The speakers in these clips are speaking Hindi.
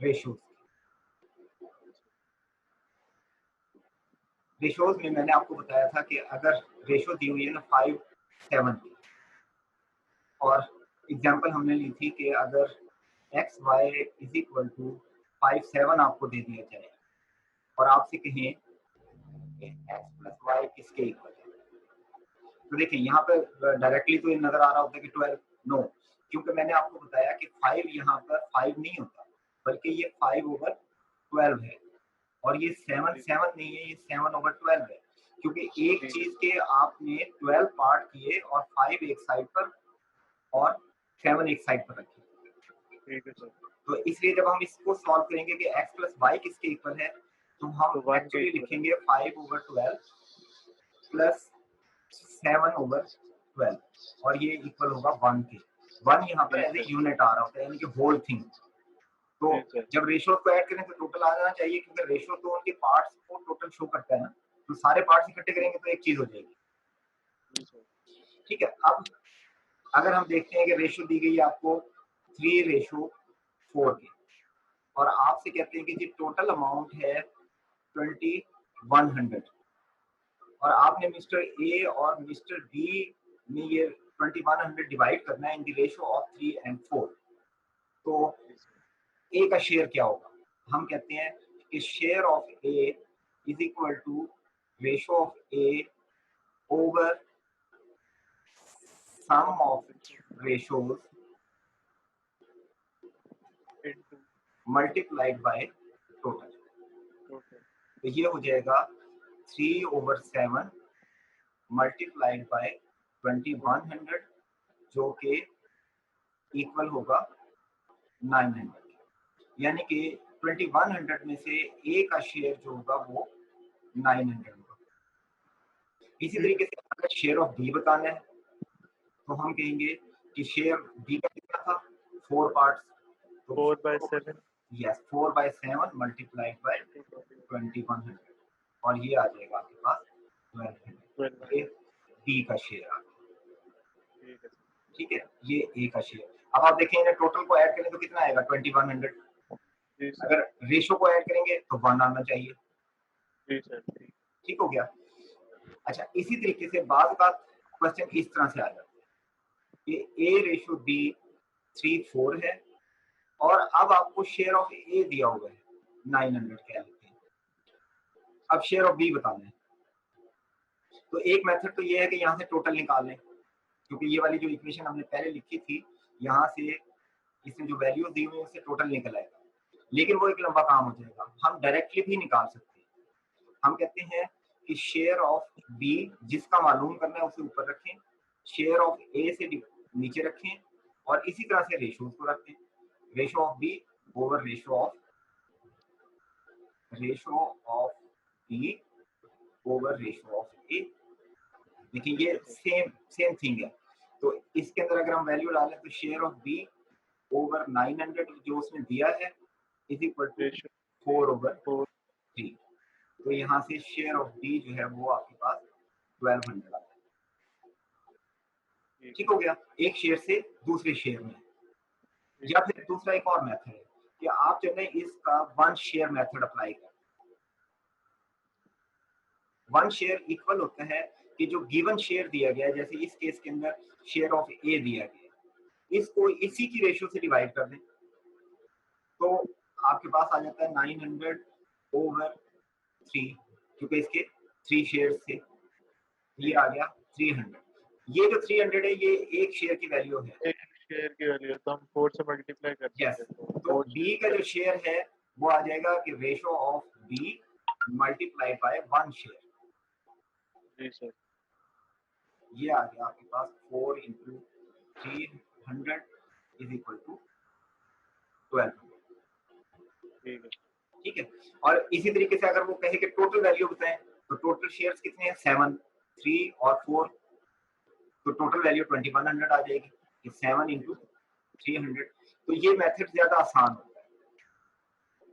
रेशोज। रेशोज में मैंने आपको बताया था कि अगर रेशो दी हुई है ना 5:7 की, और एग्जांपल हमने ली थी कि अगर x y is equal to 5:7 आपको दे दिया जाए और आपसे कहें कि एक्स प्लस वाई किसके इक्वल है, तो देखिए यहाँ पर डायरेक्टली तो ये नजर आ रहा होता है कि 12, नो, क्योंकि मैंने आपको बताया कि 5 यहाँ पर 5 नहीं होता, बल्कि ये 5/12 है, और ये 7 नहीं है, ये 7/12 है, क्योंकि एक चीज के आपने 12 पार्ट किए और 5 एक साइड पर और 7 एक साइड पर रखे। ठीक है सर। तो इसलिए जब हम इसको सॉल्व करेंगे कि x प्लस वाई किसके इक्वल है, तो हम एक्चुअली लिखेंगे 5/12 प्लस 7/12, और ये इक्वल होगा 1 के। 1 यहाँ पर एज ए यूनिट आ रहा होता है, यानी कि होल थिंग। तो जब रेशो को ऐड करें तो टोटल आ जाना चाहिए, क्योंकि रेशो तो उनके पार्ट्स को टोटल शो करता है ना, तो सारे पार्ट्स इकट्ठे करेंगे तो एक चीज हो जाएगी। ठीक है, अब अगर हम देखते हैं कि रेशो दी गई है आपको 3:4 की, और आपसे कहते हैं कि जी टोटल अमाउंट है 2100, और आपने मिस्टर ए और मिस्टर बी में ये 2100 डिवाइड करना है in the ratio of 3 and 4, तो ए का शेयर क्या होगा? हम कहते हैं कि share of A is equal to ratio of A over sum of ratios multiplied by total. तो ये हो जाएगा 3/7 मल्टीप्लाइड बाय 2100, जो कि इक्वल होगा 900, यानी कि 2100 में से ए का शेयर जो होगा वो 900 होगा। इसी तरीके से अगर शेयर ऑफ बी बताना है तो हम कहेंगे कि शेयर बी का कितना था, 4 पार्ट्स, तो 4/7, यस 4/7 मल्टीप्लाइड बाय 2100, और ये आ जाएगा आपके पास 1200। ये बी का शेयर आ गया। ठीक है, ये ए का शेयर। अब आप देखें इन्हें टोटल को ऐड करें तो कितना आएगा 2100, अगर रेशो को ऐड करेंगे तो 1 आना चाहिए। ठीक हो गया। अच्छा, इसी तरीके से बाद का क्वेश्चन इस तरह से आ जाता है कि ए रेशो बी 3:4 है, और अब आपको शेयर ऑफ ए दिया हुआ है 900 कह लेते हैं। अब शेयर ऑफ बी बताना है, तो एक मेथड तो ये है कि यहाँ से टोटल निकाल लें, क्योंकि ये वाली जो इक्वेशन हमने पहले लिखी थी, यहाँ से इसमें जो वैल्यू दी हुई है उससे टोटल निकल आएगा, लेकिन वो एक लंबा काम हो जाएगा। हम डायरेक्टली भी निकाल सकते हैं। हम कहते हैं कि शेयर ऑफ बी जिसका मालूम करना है उसे ऊपर रखें, शेयर ऑफ ए से नीचे रखें, और इसी तरह से रेशो को रखें, ratio of B over ratio of B over ratio of A. देखिए ये सेम थिंग है। तो इसके अंदर अगर हम वैल्यू डालें तो शेयर ऑफ बी ओवर 900 जो उसने दिया है इज इक्वल टू 4/3। तो यहाँ से शेयर ऑफ बी जो है वो आपके पास 1200 आता है। ठीक हो गया, एक शेयर से दूसरे शेयर में। या फिर दूसरा एक और मेथड है कि आप जो है इसका 1 शेयर मेथड अप्लाई करें। 1 शेयर इक्वल होता है कि जो गिवन शेयर दिया गया है, जैसे इस केस के अंदर शेयर ऑफ ए दिया गया है, इसको इसी की रेशियो से डिवाइड कर दें, तो आपके पास आ जाता है 900/3, क्योंकि इसके 3 शेयर थे, ये आ गया 300। ये जो 300 है ये एक शेयर की वैल्यू है, एक शेयर की वैल्यू, तो हम 4 से मल्टीप्लाई करते हैं। तो बी का जो शेयर है वो आ जाएगा कि ratio of B multiply by 1 share. जी सर। ये आ गया आपके पास 4 × 300 इज इक्वल टू 1200। ठीक है, और इसी तरीके से अगर वो कहे कि टोटल वैल्यू बताएं तो टोटल शेयर्स कितने हैं 7, 3 और 4, तो टोटल वैल्यू 2100 आ जाएगी कि 7 × 300। तो ये मेथड ज्यादा आसान होता है,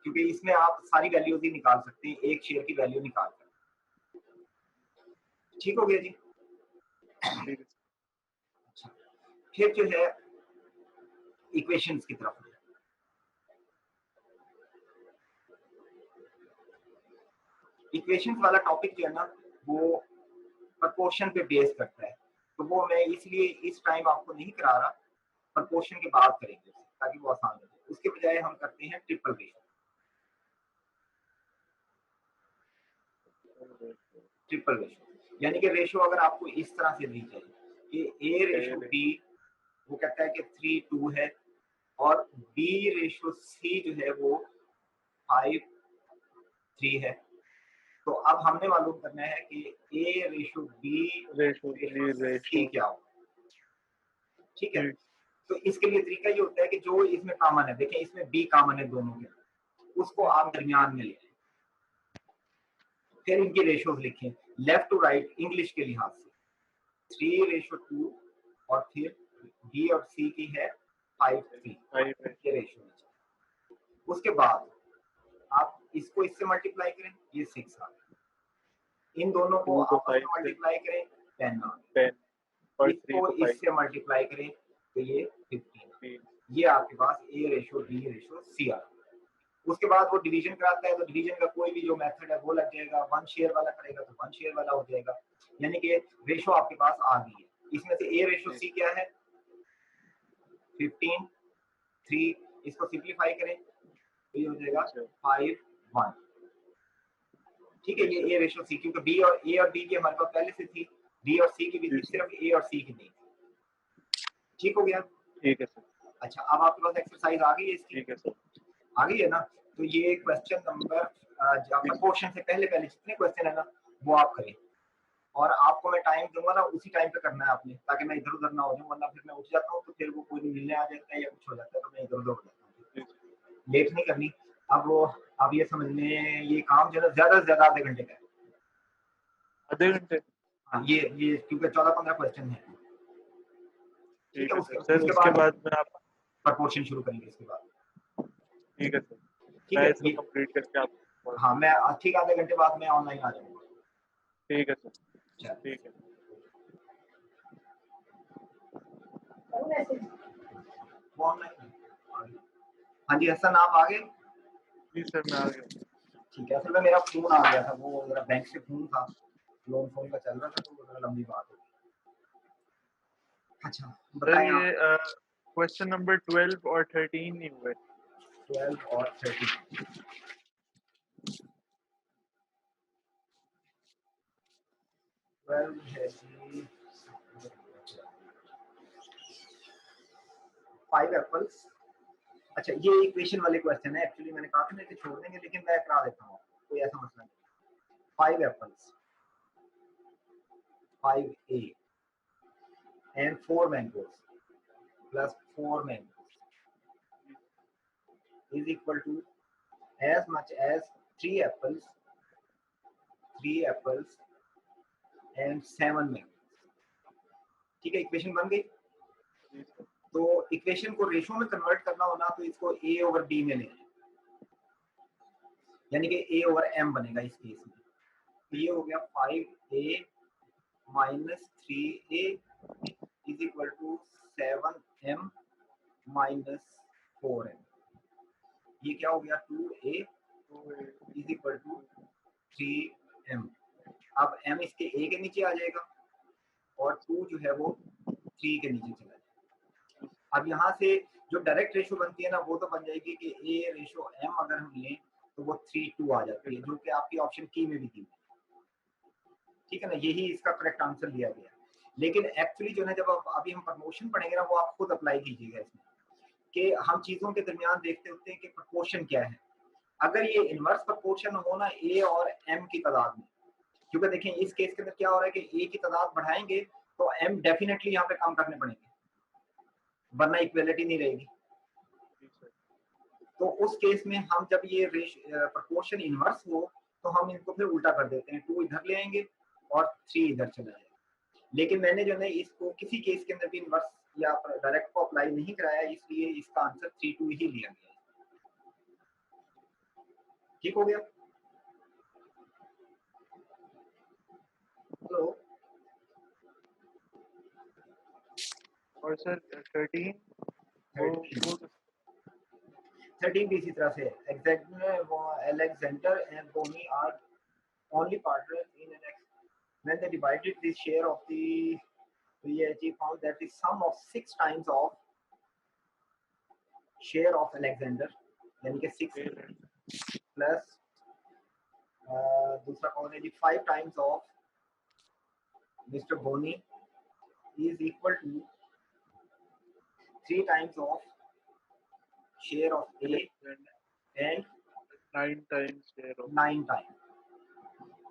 क्योंकि इसमें आप सारी वैल्यूज ही निकाल सकते हैं, एक शेयर की वैल्यू निकाल कर। ठीक हो गया जी। फिर जो है इक्वेशंस की तरफ, इक्वेशंस वाला टॉपिक जो है ना वो प्रोपोर्शन पे बेस करता है, तो वो मैं इसलिए इस टाइम आपको नहीं करा रहा, प्रोपोर्शन के बाद करेंगे ताकि वो आसान हो जाए। उसके बजाय हम करते हैं ट्रिपल रेशो। ट्रिपल रेशो यानी कि रेशो अगर आपको इस तरह से दी जाए कि ए रेशो बी, वो कहता है कि 3:2 है, और बी रेशो सी जो है वो 5:3 है। तो अब हमने मालूम करना है कि ए रेशो बी रेशो सी क्या हो, ठीक है। तो इसके लिए तरीका ये होता है कि जो इसमें कॉमन है, देखें इसमें बी कॉमन है दोनों के, उसको आप दरमियान में ले, फिर इनकी रेशोज लिखें लेफ्ट टू राइट इंग्लिश के लिहाज से 3:2, और फिर बी और सी की है 5:3 के रेशो। उसके बाद आप इसको इससे मल्टीप्लाई करें, ये 6 आ गया। इन दोनों को आपस में मल्टीप्लाई करें, 10 आ गया। इसको इससे मल्टीप्लाई करें तो ये 15। ये आपके पास ए रेशो बी रेशो सी आ गया। उसके बाद वो डिवीजन कराता है, तो डिवीजन का कोई भी जो मेथड है वो लग जाएगा। 1 शेयर वाला करेगा तो 1 शेयर वाला हो जाएगा, यानी कि रेशो आपके पास आ गई है। इसमें से ए रेशो सी क्या है 15, 3, इसको सिंपलीफाई करें तो ये हो जाएगा 5:1, ठीक है। ये ए रेशो सी, क्योंकि बी और ए और बी की हमारे पास पहले से थी, बी और सी की भी थी, सिर्फ ए और सी की नहीं। ठीक हो गया, ठीक है सर। अच्छा, अब आपके पास एक्सरसाइज आ गई है इसकी, ठीक है सर, आ गई है ना। तो ये क्वेश्चन नंबर प्रोपोर्शन से पहले जितने क्वेश्चन है ना वो आप करें, और आपको मैं टाइम दूंगा ना उसी टाइम पे करना है आपने, ताकि मैं इधर उधर ना हो जाऊं, वरना फिर मैं उठ जाता हूँ तो फिर वो कोई मिलने आ जाता है या कुछ हो जाता है तो मैं इधर उधर हो जाता हूँ। लेट नहीं करनी। अब ये समझ लें ये काम जो है ज्यादा से ज्यादा आधे घंटे का है। आधे घंटे? हाँ, ये क्योंकि 14-15 क्वेश्चन है, ठीक है। उसके बाद में आप प्रोपोर्शन शुरू करेंगे इसके बाद, ठीक है सर। ठीक है, इसको कंप्लीट करके आप, हाँ मैं ठीक आधे घंटे बाद मैं ऑनलाइन आ जाऊंगा, ठीक है सर, ठीक है। हाँ जी हसन, आप आ गए? जी सर मैं आ गया। ठीक है, असल में मेरा फोन आ गया था, वो मेरा बैंक से फोन था, लोन फोन का चल रहा था, तो वो लंबी बात हो। अच्छा बताएं आप। क्वेश्चन नंबर 12 और 13 नहीं हुए। 12 और 13 12 है जी 5 एप्पल्स। अच्छा, ये इक्वेशन वाले क्वेश्चन है, एक्चुअली मैंने कहा था ना कि छोड़ देंगे, लेकिन मैं करा देता हूँ, कोई ऐसा मसला नहीं। 5 apples 5A and 4 mangoes plus 4 mangoes is equal to as much as 3 apples and 7 mangoes। ठीक है, इक्वेशन बन गई। तो इक्वेशन को रेशो में कन्वर्ट करना होना तो इसको a ओवर b में लेना है, यानी कि a ओवर m बनेगा इस केस में। तो ये हो गया 5a minus 3a is equal to 7m minus 4m। ये क्या हो गया 2a is equal to 3m। अब m इसके a के नीचे आ जाएगा और 2 जो है वो 3 के नीचे चला जाएगा। अब यहाँ से जो डायरेक्ट रेशो बनती है ना वो तो बन जाएगी कि a रेशो m अगर हम लें तो वो 3:2 आ जाती है, जो कि आपकी ऑप्शन की में भी दी, ठीक है ना। यही इसका करेक्ट आंसर लिया गया। लेकिन एक्चुअली जो है जब अभी हम प्रमोशन पढ़ेंगे ना वो आप खुद अप्लाई कीजिएगा इसमें, कि हम चीजों के दरमियान देखते होते हैं कि प्रोपोर्शन क्या है। अगर ये इनवर्स प्रोपोर्शन हो ना a और m की तादाद में, क्योंकि देखें इस केस के अंदर क्या हो रहा है कि a की तादाद बढ़ाएंगे तो m डेफिनेटली यहाँ पे कम करने पड़ेंगे, वरना इक्वलिटी नहीं रहेगी। तो उस केस में हम जब ये प्रोपोर्शन इनवर्स हो तो हम इनको फिर उल्टा कर देते हैं, 2 इधर ले आएंगे और 3 इधर चला जाएगा। लेकिन मैंने जो है इसको किसी केस के अंदर भी इनवर्स या डायरेक्ट को अप्लाई नहीं कराया, इसलिए इसका आंसर 3:2 ही लिया गया। ठीक हो गया? हेलो। और सर 13 भी इसी तरह से Alexander and Bonnie are only partner in an X. When they divided the share of the VAG, found that the sum of 6 times of share of Alexander, यानी कि 6 plus दूसरा कौन है जी 5 times of Mr. Boni is equal to 3 times of share of A and 9 times share of 9 times.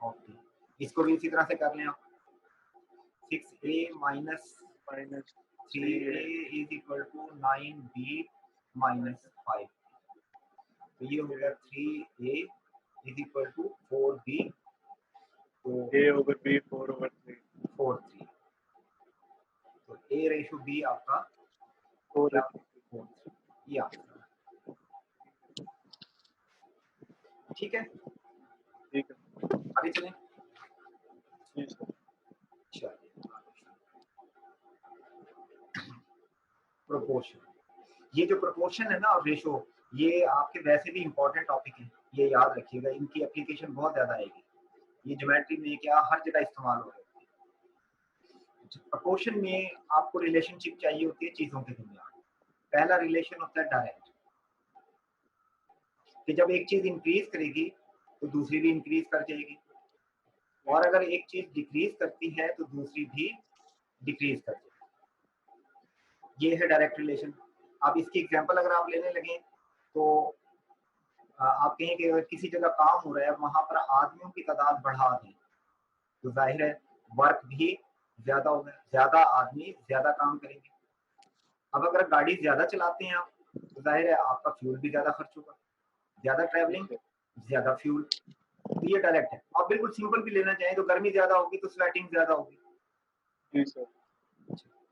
Okay, इसको भी इसी तरह से कर लें आप. 6A minus 3A is equal to 9B minus 5. तो ये हो गया 3A is equal to 4B. तो A over B 4 over 3. 4-3. तो A रेशो B आपका 4 या ठीक है. ठीक है. आगे चलें. प्रोपोर्शन, ये जो प्रोपोर्शन है ना और रेशो, ये आपके वैसे भी इंपॉर्टेंट टॉपिक है, ये याद रखिएगा. इनकी एप्लीकेशन बहुत ज्यादा आएगी. ये ज्योमेट्री में क्या हर जगह इस्तेमाल हो रहा है. प्रोपोर्शन में आपको रिलेशनशिप चाहिए होती है चीजों के दरमियान. पहला रिलेशन होता है डायरेक्ट, कि जब एक चीज इंक्रीज करेगी तो दूसरी भी इंक्रीज कर जाएगी, और अगर एक चीज डिक्रीज करती है तो दूसरी भी डिक्रीज कर जाएगी. ये है डायरेक्ट रिलेशन. अब इसकी एग्जांपल अगर आप लेने लगे तो आप कहें कि अगर किसी जगह काम हो रहा है वहां पर आदमियों की तादाद बढ़ा दें तो जाहिर है वर्क भी ज्यादा होगा, ज्यादा आदमी ज्यादा काम करेंगे. अब अगर गाड़ी ज्यादा चलाते हैं आप तो जाहिर है आपका फ्यूल भी ज्यादा खर्च होगा, ज्यादा ट्रैवलिंग ज्यादा फ्यूल. तो ये डायरेक्ट है. आप बिल्कुल सिंपल भी लेना चाहें तो गर्मी ज्यादा होगी तो स्वेटिंग ज्यादा होगी. जी सर.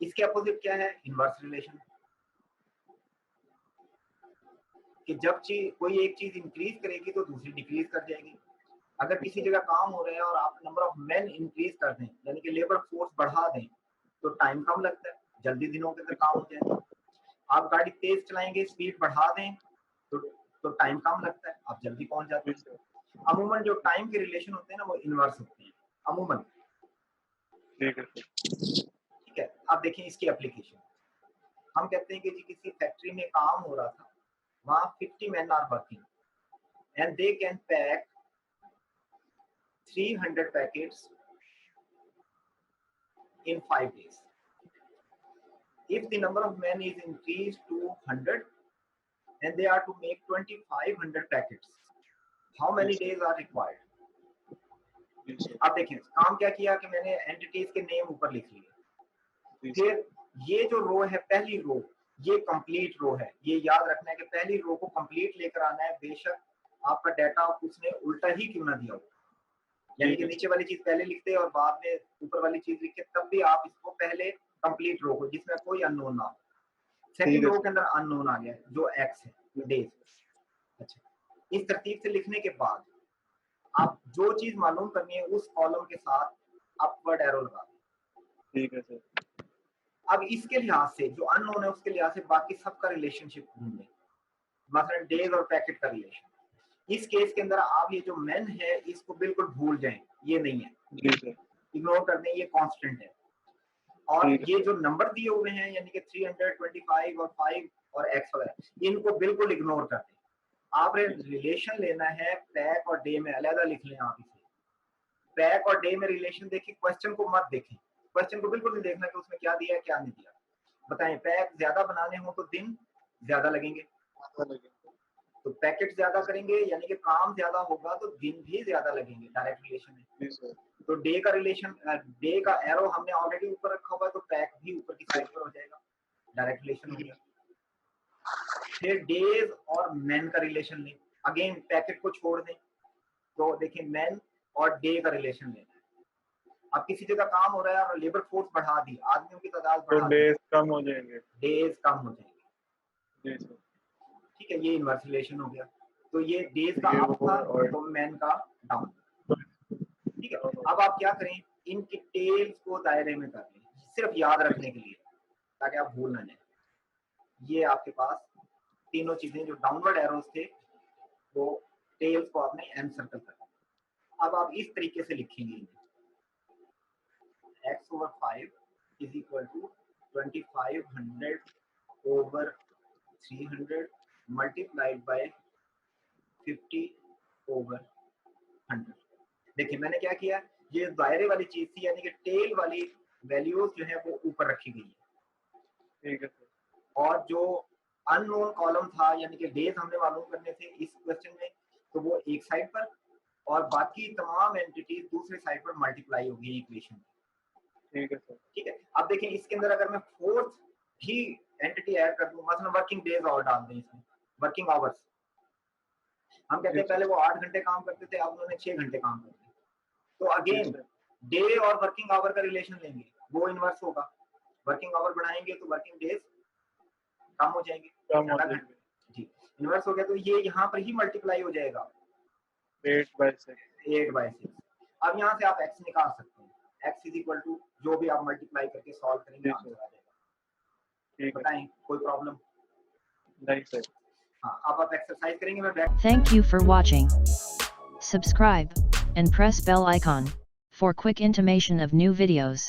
इसके अपोजिट क्या है, इनवर्स रिलेशन, कि जब कोई एक चीज इंक्रीज करेगी तो दूसरी डिक्रीज कर जाएगी. अगर किसी जगह काम हो रहा है और आप नंबर ऑफ मैन इंक्रीज कर दें, यानी कि लेबर फोर्स बढ़ा दें, तो टाइम कम लगता है, जल्दी दिनों के अंदर काम हो जाएगा. आप गाड़ी तेज चलाएंगे, स्पीड बढ़ा दें तो टाइम कम लगता है, आप जल्दी पहुंच जाते हैं. अमूमन जो टाइम के रिलेशन होते हैं ना वो इनवर्स होते हैं अमूमन. ठीक है. आप देखिए इसकी एप्लीकेशन. हम कहते हैं कि जी किसी फैक्ट्री में काम हो रहा था, वहां 50 men are working and they can pack 300 packets in 5 days. If the number of men is increased to 100 and they are to make 2500 packets, how many days are required? आप देखें काम क्या किया कि मैंने एंटिटीज के नेम ऊपर लिख लिए. फिर ये जो रो है, पहली रो, ये कंप्लीट रो है. ये याद रखना है कि पहली रो को कंप्लीट लेकर आना है, बेशक आपका डाटा उसने उल्टा ही क्यों ना दिया हो. यानी कि नीचे वाली चीज पहले लिखते और बाद में ऊपर वाली चीज लिखते, तब भी आप इसको पहले कंप्लीट रो को, जिसमें कोई अननोन ना हो. सेकंड रो के अंदर अननोन आ गया जो एक्स है, डेज. अच्छा, इस तरतीब से लिखने के बाद आप जो चीज मालूम करनी है उस कॉलम के साथ अपवर्ड एरो लगा दें. ठीक है सर. अब इसके लिहाज से जो अननोन है उसके लिहाज से बाकी सबका रिलेशनशिप ढूंढें. मसलन डेज और पैकेट का रिलेशन. इस केस के अंदर आप ये जो मैन है इसको बिल्कुल भूल जाएं, ये नहीं है, इग्नोर कर दें, ये कांस्टेंट है. और ये जो नंबर दिए हुए हैं यानी कि 325 और 5 और एक्स वगैरह, इनको बिल्कुल इग्नोर कर दें. आपने रिलेशन लेना है पैक और डे में, अलग लिख लें आप इसे. पैक और डे में रिलेशन देखिए, क्वेश्चन को मत देखें. क्वेश्चन को बिल्कुल नहीं देखना कि उसमें क्या दिया है क्या नहीं दिया. बताएं, पैक ज्यादा बनाने हो तो दिन ज्यादा लगेंगे, तो पैकेट ज्यादा करेंगे यानी कि काम ज्यादा होगा तो दिन भी ज्यादा लगेंगे. डायरेक्ट रिलेशन है. तो डे का रिलेशन, डे का एरो हमने ऑलरेडी ऊपर रखा हुआ है तो पैक भी ऊपर की साइड पर हो जाएगा. डायरेक्ट रिलेशन हो गया. फिर डेज और मैन का रिलेशन लें. अगेन पैकेट को छोड़ दें तो देखिए मैन और डे का रिलेशन लेना है. अब किसी जगह काम हो रहा है और लेबर फोर्स बढ़ा दी, आदमियों की तादाद बढ़ा दी, डेज कम हो जाएंगे. डेज कम हो जाएंगे. ठीक है, ये इनवर्स रिलेशन हो गया. तो ये डेज का अप था तो मैन का डाउन. ठीक है. अब आप क्या करें, इनकी टेल्स को दायरे में कर लें, सिर्फ याद रखने के लिए ताकि आप भूल ना जाए. ये आपके पास तीनों चीजें जो डाउनवर्ड एरोस थे वो टेल्स को आपने एन सर्कल कर. अब आप इस तरीके से लिखेंगे x over 5 is equal to 2500 over 300 multiplied by 50 over 100। देखिए मैंने क्या किया, ये दायरे वाली चीज थी यानी कि टेल वाली वैल्यूज जो है वो ऊपर रखी गई है, ठीक है सर। और जो अननोन कॉलम था यानी कि डेज हमने मालूम करने थे इस क्वेश्चन में, तो वो एक साइड पर और बाकी तमाम एंटिटीज दूसरे साइड पर मल्टीप्लाई होगी इक्वेशन। ठीक है सर। ठीक है, अब देखें इसके अंदर अगर मैं फोर्थ ही एंटिटी ऐड कर दूं, मतलब वर्किंग डेज और डाल दें इसमें, वर्किंग आवर्स, हम कहते हैं पहले वो 8 घंटे काम करते थे, अब उन्होंने 6 घंटे काम करते हैं, तो अगेन डे और वर्किंग आवर का रिलेशन लेंगे, वो इनवर्स होगा, वर्किंग आवर बढ़ाएंगे तो वर्किंग डेज कम हो जाएंगे, जी इनवर्स हो गया, तो ये यहाँ पर ही मल्टीप्लाई हो जाएगा 8/6। अब यहाँ से आप x निकाल सकते हैं, x इज इक्वल टू जो भी आप मल्टीप्लाई करके सॉल्व करेंगे आंसर आ जाएगा। बताएं कोई प्रॉब्लम? नहीं सर। हाँ, अब आप एक्सरसाइज करेंगे, मैं back. Thank you for watching. Subscribe and press bell icon for quick intimation of new videos.